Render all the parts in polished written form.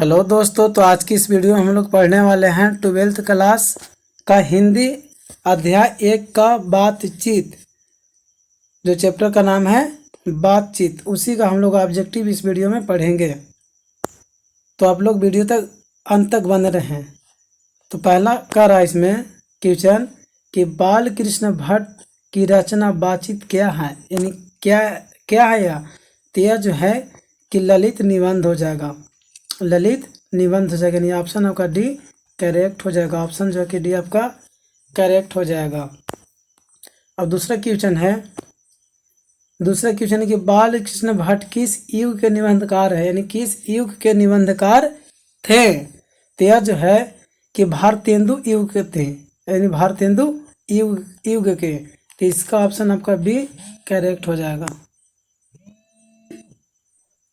Hello दोस्तों, तो आज की इस वीडियो में हम लोग पढ़ने वाले हैं 12th क्लास का हिंदी अध्याय 1 का बातचीत। जो चैप्टर का नाम है बातचीत, उसी का हम लोग ऑब्जेक्टिव इस वीडियो में पढ़ेंगे। तो आप लोग वीडियो तक अंत तक बने रहें। तो पहला कह रहा है इसमें क्वेश्चन कि बाल कृष्ण भट्ट की रचना बातचीत क्या है, यानी क्या क्या है यह। तो यह जो है कि ललित निबंध हो जाएगा, ललित निबंध हो जाएगा, यानी ऑप्शन आपका डी करेक्ट हो जाएगा। ऑप्शन जो है कि डी आपका करेक्ट हो जाएगा। अब दूसरा क्वेश्चन है कि बाल कृष्ण भट्ट किस युग के निबंधकार है, यानी किस युग के निबंधकार थे। तो यह जो है कि भारतेंदु युग के थे, यानी भारतेंदु युग के। तो इसका ऑप्शन आपका बी करेक्ट हो जाएगा।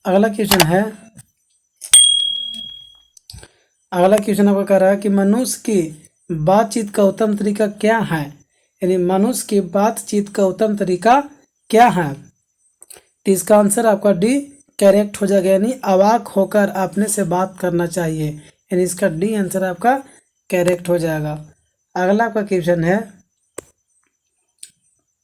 अगला क्वेश्चन आपका कह रहा है कि मनुष्य की बातचीत का उत्तम तरीका क्या है, यानी मनुष्य की बातचीत का उत्तम तरीका क्या है। तो इसका आंसर आपका डी करेक्ट हो जाएगा, यानी अवाक होकर अपने से बात करना चाहिए, यानी इसका डी आंसर आपका करेक्ट हो जाएगा। अगला आपका क्वेश्चन है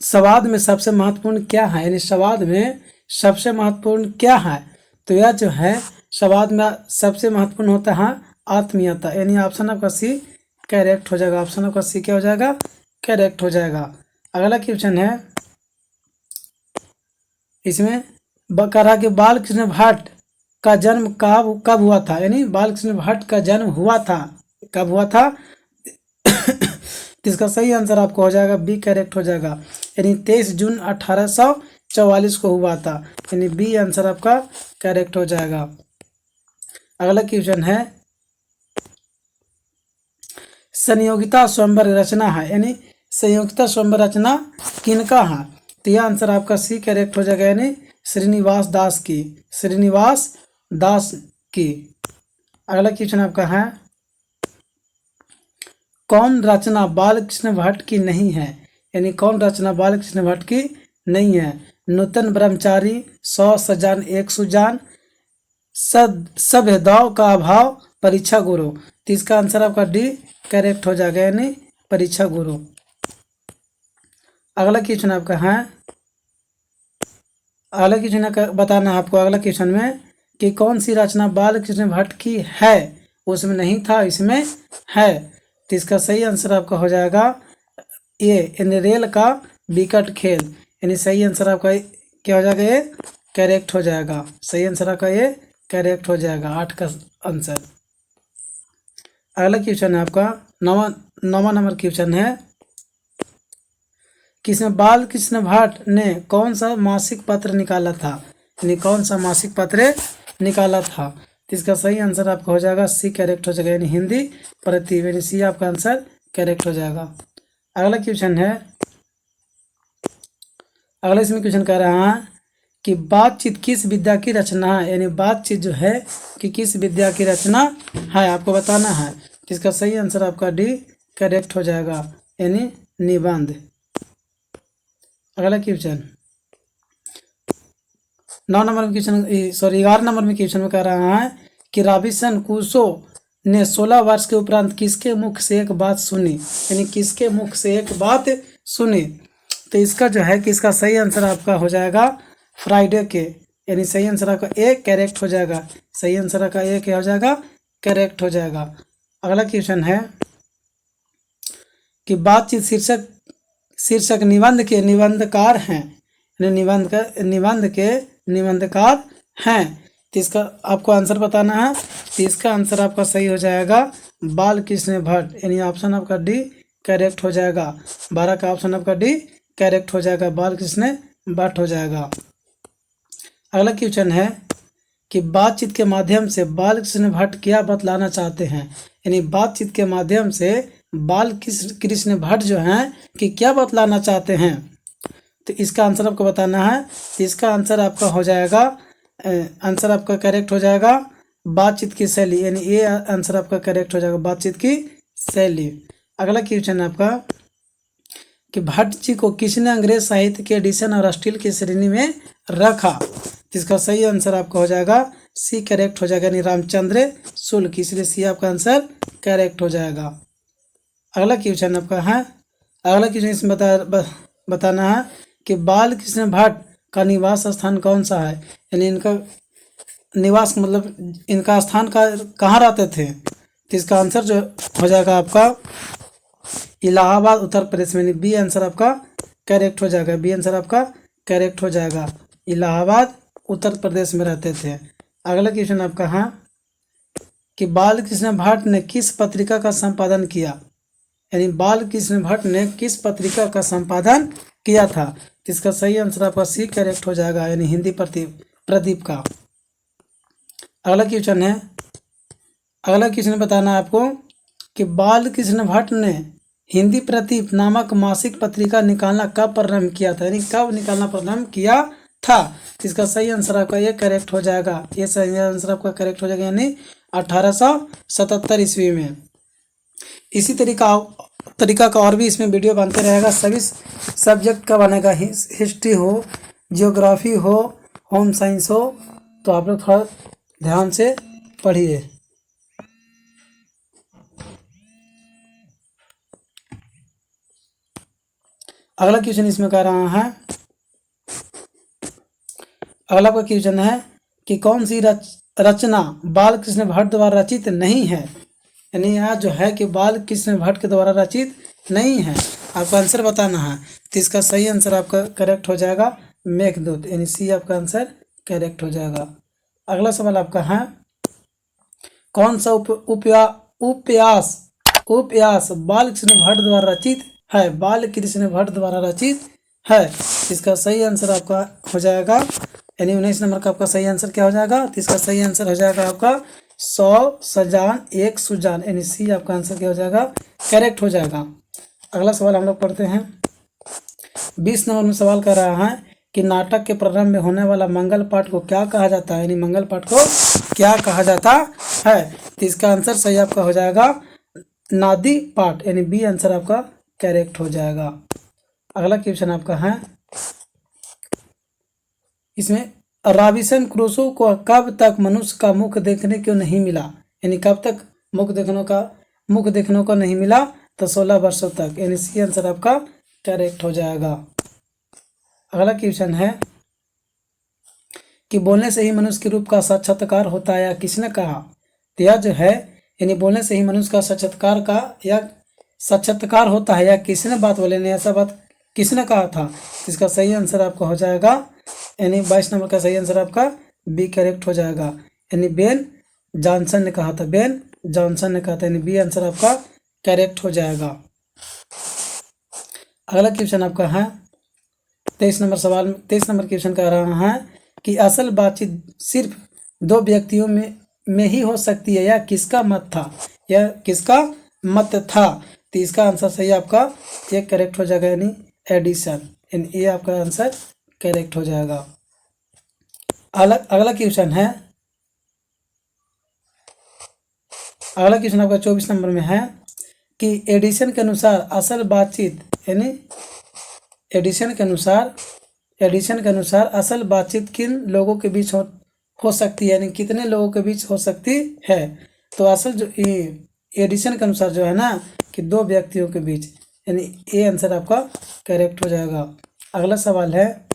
संवाद में सबसे महत्वपूर्ण क्या है, यानी संवाद में सबसे महत्वपूर्ण क्या है। तो यह जो है संवाद में सबसे महत्वपूर्ण होता है आत्मीयता, यानी ऑप्शन आपका सी करेक्ट हो जाएगा। ऑप्शन आपका सी क्या हो जाएगा, करेक्ट हो जाएगा। अगला क्वेश्चन है इसमें कह कि बाल कृष्ण भट्ट का जन्म कब हुआ था, यानी बाल कृष्ण भट्ट का जन्म हुआ था कब हुआ था। तो इसका सही आंसर आपको हो जाएगा बी करेक्ट हो जाएगा, यानी 23 जून 1844 को हुआ था, यानी बी आंसर आपका करेक्ट हो जाएगा। अगला क्वेश्चन है संयोगिता स्वयंवर रचना है, यानी संयोगिता स्वयंवर रचना किनका है। तो यह आंसर आपका सी करेक्ट हो जाएगा, यानी श्रीनिवास दास की। अगला क्वेश्चन आपका है कौन रचना बाल कृष्ण भट्ट की नहीं है, यानी कौन रचना बाल कृष्ण भट्ट की नहीं है। नूतन ब्रह्मचारी, 100 सजान 1 सुजान, सभ्यदाव का अभाव, परीक्षा गुरु। तो इसका आंसर आपका डी करेक्ट हो जाएगा, यानी परीक्षा गुरु। अगला क्वेश्चन आपका है बताना है आपको अगला क्वेश्चन में कि कौन सी रचना बाल कृष्ण भट्ट की है, उसमें नहीं था इसमें है। तो इसका सही आंसर आपका हो जाएगा ये, यानी रेल का विकट खेल, यानी सही आंसर आपका क्या हो जाएगा, ये करेक्ट हो जाएगा। सही आंसर आपका ये करेक्ट हो जाएगा, 8 का आंसर। अगला क्वेश्चन है आपका नौवां नंबर क्वेश्चन है कि इसमें बाल कृष्ण भट्ट ने कौन सा मासिक पत्र निकाला था, यानी कौन सा मासिक पत्र निकाला था। तो इसका सही आंसर आपका हो जाएगा सी करेक्ट हो जाएगा, यानी हिंदी प्रतिदिन, यानी सी आपका आंसर करेक्ट हो जाएगा। अगला क्वेश्चन है इसमें क्वेश्चन कह रहा है कि बातचीत किस विद्या की रचना है, यानी बातचीत जो है कि किस विद्या की रचना है आपको बताना है। तो इसका सही आंसर आपका डी करेक्ट हो जाएगा, यानी निबंध। अगला क्वेश्चन 11 नंबर में क्वेश्चन में कह रहा है कि रॉबिन्सन क्रूसो ने 16 वर्ष के उपरांत किसके मुख से एक बात सुनी, यानी किसके मुख से एक बात सुनी। तो इसका जो है कि इसका सही आंसर आपका हो जाएगा फ्राइडे के, यानी सही आंसर आपका ए करेक्ट हो जाएगा। सही आंसर आपका ए क्या हो जाएगा, करेक्ट हो जाएगा। अगला क्वेश्चन है कि बातचीत शीर्षक निबंध के निबंधकार हैं, निबंध के निबंधकार हैं। तो इसका आपको आंसर बताना है। तो इसका आंसर आपका सही हो जाएगा बाल कृष्ण भट्ट, यानी ऑप्शन आपका डी करेक्ट हो जाएगा। 12 का ऑप्शन आपका डी करेक्ट हो जाएगा, बाल कृष्ण भट्ट हो जाएगा। अगला क्वेश्चन है कि बातचीत के माध्यम से बाल कृष्ण भट्ट क्या बतलाना चाहते हैं, यानी बातचीत के माध्यम से बाल कृष्ण भट्ट जो हैं कि क्या बतलाना चाहते हैं। तो इसका आंसर आपको बताना है। तो इसका आंसर आपका हो जाएगा, आंसर आपका करेक्ट हो जाएगा बातचीत की शैली, यानी ये आंसर आपका करेक्ट हो जाएगा बातचीत की शैली। अगला क्वेश्चन है आपका कि भट्ट जी को किसने अंग्रेज साहित्य के एडिशन और स्टील की श्रेणी में रखा। इसका सही आंसर आपका हो जाएगा सी करेक्ट हो जाएगा, यानी रामचंद्र शुक्ल, इसलिए सी आपका आंसर करेक्ट हो जाएगा। अगला क्वेश्चन आपका है, अगला क्वेश्चन इसमें बताना है कि बाल कृष्ण भट्ट का निवास स्थान कौन सा है, यानी इनका निवास मतलब इनका स्थान का कहाँ रहते थे। तो इसका आंसर जो हो जाएगा आपका इलाहाबाद उत्तर प्रदेश में, बी आंसर आपका करेक्ट हो जाएगा, बी आंसर आपका करेक्ट हो जाएगा, इलाहाबाद उत्तर प्रदेश में रहते थे। अगला क्वेश्चन आपका है कि बाल कृष्ण भट्ट ने किस पत्रिका का संपादन किया, यानी बाल कृष्ण भट्ट ने किस पत्रिका का संपादन किया था। तो इसका सही आंसर आपका सी करेक्ट हो जाएगा, यानी हिंदी प्रदीप का। अगला क्वेश्चन है, अगला क्वेश्चन बताना है आपको कि बाल कृष्ण भट्ट ने हिंदी प्रदीप नामक मासिक पत्रिका निकालना कब प्रारंभ किया था, यानी कब निकालना प्रारंभ किया था। तो इसका सही आंसर आपका ये करेक्ट हो जाएगा, ये सही आंसर आपका करेक्ट हो जाएगा, यानी 1877 ईस्वी में। इसी तरीका का और भी इसमें वीडियो बनते रहेगा, सभी सब्जेक्ट का बनेगा, हिस्ट्री हो, जियोग्राफी हो, होम साइंस हो, तो आप लोग थोड़ा ध्यान से पढ़िए। अगला क्वेश्चन इसमें कह रहा है, अगला का क्वेश्चन है कि कौन सी रचना बाल कृष्ण भट्ट द्वारा रचित नहीं है, यानी यहाँ जो है कि बाल कृष्ण भट्ट के द्वारा रचित नहीं है, आपका आंसर बताना है। तो इसका सही आंसर आपका करेक्ट हो जाएगा मेघदूत, यानी सी आपका आंसर करेक्ट हो जाएगा। अगला सवाल आपका है, कौन सा उपन्यास बाल कृष्ण भट्ट द्वारा रचित है, बाल कृष्ण भट्ट द्वारा रचित है। इसका सही आंसर आपका हो जाएगा, यानी 19 नंबर का आपका सही आंसर क्या हो जाएगा। तो इसका सही आंसर हो जाएगा आपका 100 सजान एक सुजान, यानी सी आपका आंसर क्या हो जाएगा, करेक्ट हो जाएगा। अगला सवाल हम लोग पढ़ते हैं। 20 नंबर में सवाल कर रहा है कि नाटक के प्रारंभ में होने वाला मंगल पाठ को क्या कहा जाता है, यानी मंगल पाठ को क्या कहा जाता है। तो इसका आंसर सही आपका हो जाएगा नादी पाठ, यानी बी आंसर आपका करेक्ट हो जाएगा। अगला क्वेश्चन आपका है, इसमें रॉबिन्सन क्रूसो को कब तक मनुष्य का मुख देखने को नहीं मिला, यानी कब तक मुख देखने को नहीं मिला। तो 16 वर्षों तक, यानी सी आंसर आपका करेक्ट हो जाएगा। अगला क्वेश्चन है कि बोलने से ही मनुष्य के रूप का साक्षात्कार होता है या किसने कहा। तो यह जो है, यानी बोलने से ही मनुष्य का साक्षात्कार होता है या किसने बात बोले ने ऐसा बात किसने कहा था। इसका सही आंसर आपका हो जाएगा, यानी 22 नंबर का सही आंसर आपका बी करेक्ट हो जाएगा, यानी बेन जॉनसन ने कहा था, बेन जॉनसन ने कहा था, यानी बी आंसर आपका करेक्ट हो जाएगा। अगला क्वेश्चन आपका है 23 नंबर क्वेश्चन कह रहा है कि असल बातचीत सिर्फ 2 व्यक्तियों में ही हो सकती है, यह किसका मत था, यह किसका मत था। तो इसका आंसर सही आपका ये करेक्ट हो जाएगा, यानी एडिसन, यानी ये आपका आंसर करेक्ट हो जाएगा। अगला क्वेश्चन है, अगला क्वेश्चन आपका 24 नंबर में है कि एडिशन के अनुसार असल बातचीत, यानी एडिशन के अनुसार असल बातचीत किन लोगों के बीच हो सकती है, यानी कितने लोगों के बीच हो सकती है। तो असल जो एडिशन के अनुसार जो है ना कि 2 व्यक्तियों के बीच, यानी ए आंसर आपका करेक्ट हो जाएगा। अगला सवाल है,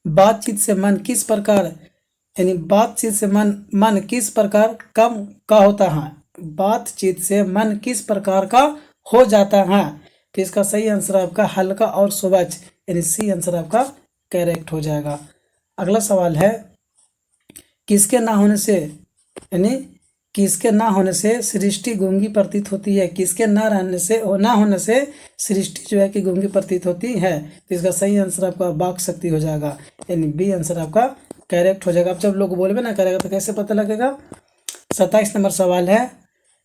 बातचीत से मन किस प्रकार, यानी बातचीत से मन किस प्रकार कम का होता है, बातचीत से मन किस प्रकार का हो जाता है। तो इसका सही आंसर आपका हल्का और सुबज, यानी सी आंसर आपका करेक्ट हो जाएगा। अगला सवाल है, किसके ना होने से, यानी किसके ना होने से सृष्टि गूंगी प्रतीत होती है, किसके ना होने से सृष्टि जो है कि गूंगी प्रतीत होती है। तो इसका सही आंसर आपका वाक शक्ति हो जाएगा, यानी बी आंसर आपका करेक्ट हो जाएगा। अब जब लोग बोलबे ना करेगा तो कैसे पता लगेगा। 27 नंबर सवाल है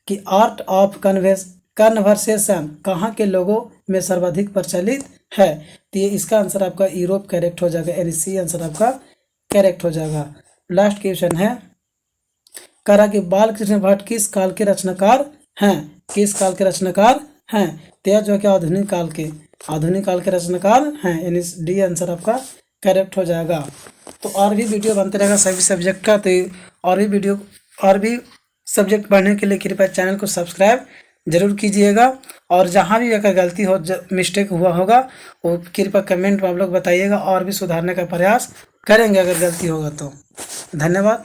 कि आर्ट ऑफ कन्वर्सेशन कहाँ के लोगों में सर्वाधिक प्रचलित है। तो ये इसका आंसर आपका यूरोप करेक्ट हो जाएगा, यानी सी आंसर आपका करेक्ट हो जाएगा। लास्ट क्वेश्चन है, करा कि बाल कृष्ण भट्ट किस काल के रचनाकार हैं, किस काल के रचनाकार हैं। तो यह जो है कि आधुनिक काल के रचनाकार हैं, यानी डी आंसर आपका करेक्ट हो जाएगा। तो और भी वीडियो बनते रहेगा सभी सब्जेक्ट का। तो और भी सब्जेक्ट पढ़ने के लिए कृपया चैनल को सब्सक्राइब जरूर कीजिएगा। और जहाँ भी अगर गलती हो, मिस्टेक हुआ होगा, वो कृपया कमेंट में आप लोग बताइएगा और भी सुधारने का प्रयास करेंगे अगर गलती होगा तो। धन्यवाद।